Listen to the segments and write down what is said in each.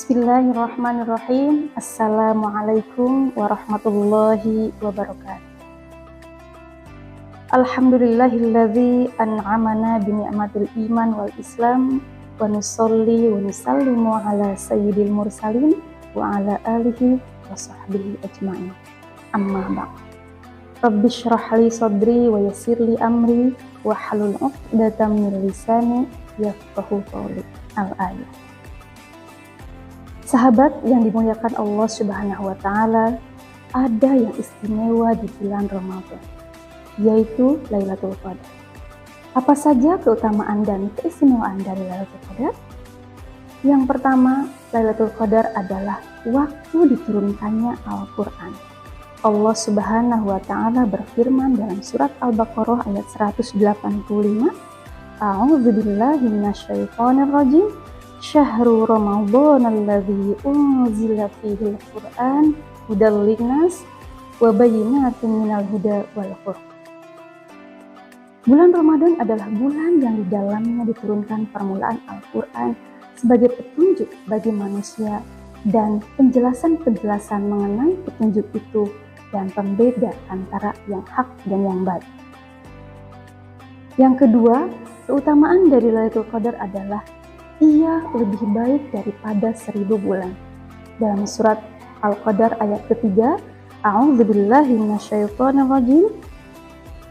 Bismillahirrahmanirrahim. Assalamualaikum warahmatullahi wabarakatuh. Alhamdulillahilladzi an'amana bini'matil iman wal islam wa nusalli wa nusallimu ala sayyidil mursalin wa ala alihi wa sahbihi ajma'in. Amma ba'd. Rabbi shrah li sadri wa yassir li amri wa hlul 'uqdatam min lisani yafqahu qawli. Al-ayat. Sahabat yang dimuliakan Allah Subhanahu wa Ta'ala, ada yang istimewa di bulan Ramadan, yaitu Lailatul Qadar. Apa saja keutamaan dan keistimewaan dari Lailatul Qadar? Yang pertama, Lailatul Qadar adalah waktu diturunkannya Al-Quran. Allah Subhanahu wa Ta'ala berfirman dalam surat Al-Baqarah ayat 185, A'udzubillahi minasyaitonir rajim. Syahrul Ramadan alladzi unzila fihi al-Qur'an hudal linnas wa bayyinatin minal huda wal furqan. Bulan Ramadan adalah bulan yang di dalamnya diturunkan permulaan Al-Qur'an sebagai petunjuk bagi manusia dan penjelasan-penjelasan mengenai petunjuk itu dan pembeda antara yang hak dan yang batil. Yang kedua, keutamaan dari Lailatul Qadar adalah ia lebih baik daripada 1000 bulan. Dalam surat Al-Qadar ayat ketiga, A'udzubillahi minasyaitonir rajim.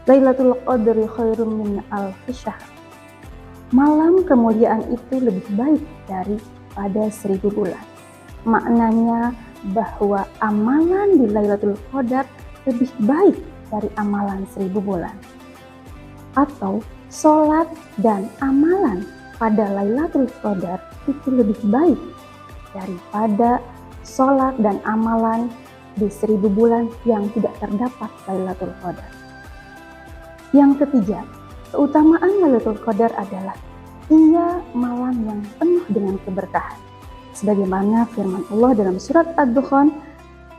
Lailatul Qadri khairum min alfi syahr. Malam kemuliaan itu lebih baik daripada 1000 bulan. Maknanya bahwa amalan di Lailatul Qadar lebih baik dari amalan 1000 bulan. Atau sholat dan amalan pada Lailatul Qadar itu lebih baik daripada sholat dan amalan di 1000 bulan yang tidak terdapat Lailatul Qadar. Yang ketiga, keutamaan Lailatul Qadar adalah ia malam yang penuh dengan keberkahan. Sebagaimana firman Allah dalam surat Ad-Dukhan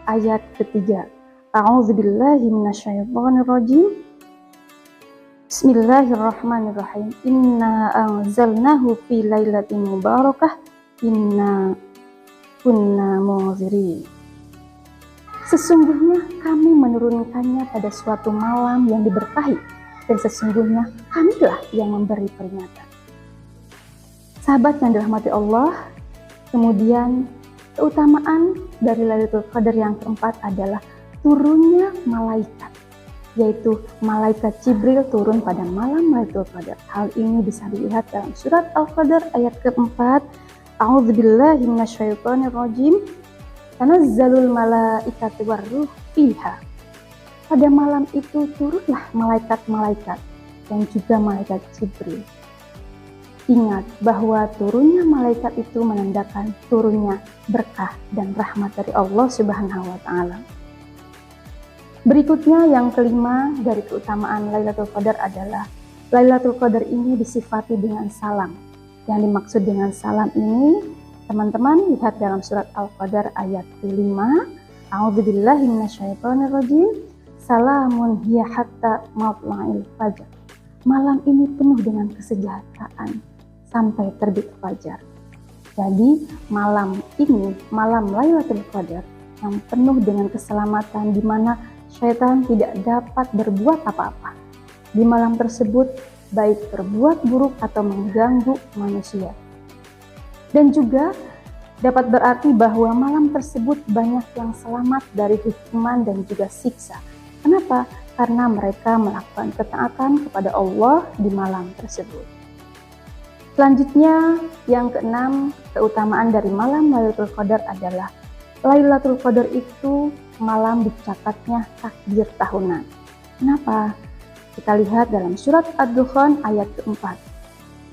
ayat ketiga, A'udzubillahi minasyaitonir rajim. Bismillahirrahmanirrahim. Inna anzalnahu fi lailatin mubarakah. Inna kunna munzirin. Sesungguhnya kami menurunkannya pada suatu malam yang diberkahi, dan sesungguhnya kamilah yang memberi peringatan. Sahabat yang dirahmati Allah, kemudian keutamaan dari Lailatul Qadar yang keempat adalah turunnya malaikat, yaitu malaikat Jibril turun pada malam Lailatul Qadar. Hal ini bisa dilihat dalam surat Al-Qadar ayat keempat, A'udzubillahi minasyaitonir rajim. Tanazzalul malaikatu warruh fiha. Pada malam itu turunlah malaikat-malaikat dan juga malaikat Jibril. Ingat bahwa turunnya malaikat itu menandakan turunnya berkah dan rahmat dari Allah Subhanahu wa Ta'ala. Berikutnya yang kelima dari keutamaan Lailatul Qadar adalah Lailatul Qadar ini disifati dengan salam. Yang dimaksud dengan salam ini, teman-teman lihat dalam surat Al-Qadar ayat ke-5, A'udzubillahi minasyaitonir rajim. Salamun hiya hatta matla'il fajar. Malam ini penuh dengan kesejahteraan sampai terbit fajar. Jadi malam ini, malam Lailatul Qadar yang penuh dengan keselamatan, di mana syaitan tidak dapat berbuat apa-apa. Di malam tersebut, baik berbuat buruk atau mengganggu manusia. Dan juga dapat berarti bahwa malam tersebut banyak yang selamat dari hukuman dan juga siksa. Kenapa? Karena mereka melakukan ketaatan kepada Allah di malam tersebut. Selanjutnya, yang keenam, keutamaan dari malam Lailatul Qadar adalah Lailatul Qadar itu malam dicatatnya takdir tahunan. Kenapa? Kita lihat dalam surat Ad-Dukhan ayat keempat.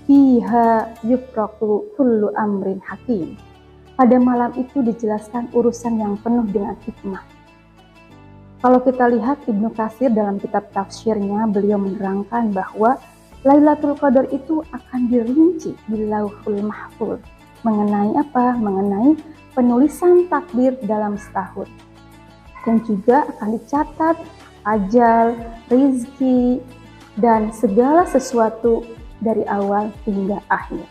Fiha yufraqu kullu amrin hakim. Pada malam itu dijelaskan urusan yang penuh dengan hikmah. Kalau kita lihat Ibnu Katsir dalam kitab tafsirnya, beliau menerangkan bahwa Lailatul Qadar itu akan dirinci di Lauhul Mahfuz. Mengenai apa? Mengenai penulisan takdir dalam setahun. Dan juga akan dicatat ajal, rizki, dan segala sesuatu dari awal hingga akhir.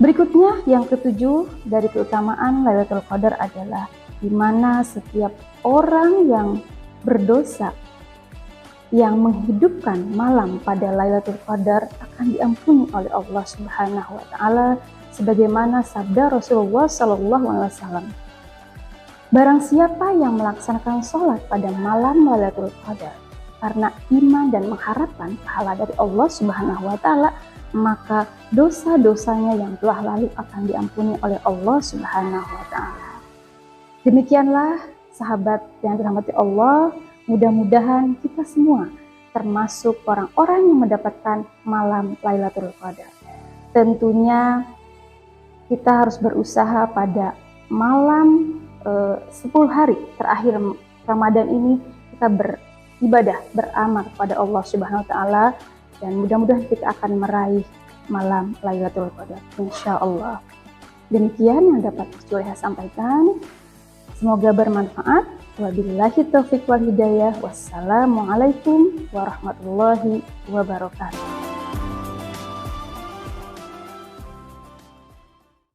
Berikutnya yang ketujuh dari keutamaan Lailatul Qadar adalah di mana setiap orang yang berdosa yang menghidupkan malam pada Lailatul Qadar akan diampuni oleh Allah Subhanahu wa taala sebagaimana sabda Rasulullah SAW. Barang siapa yang melaksanakan sholat pada malam Lailatul Qadar karena iman dan mengharapkan pahala dari Allah Subhanahu wa taala, maka dosa-dosanya yang telah lalu akan diampuni oleh Allah Subhanahu wa taala. Demikianlah sahabat yang dirahmati Allah, mudah-mudahan kita semua termasuk orang-orang yang mendapatkan malam Lailatul Qadar. Tentunya kita harus berusaha pada malam 10 hari terakhir Ramadan ini kita beribadah, beramal kepada Allah Subhanahu wa taala, dan mudah-mudahan kita akan meraih malam Lailatul Qadar insyaallah. Demikian yang dapat saya sampaikan. Semoga bermanfaat. Wabillahi taufiq wal hidayah. Wassalamualaikum warahmatullahi wabarakatuh.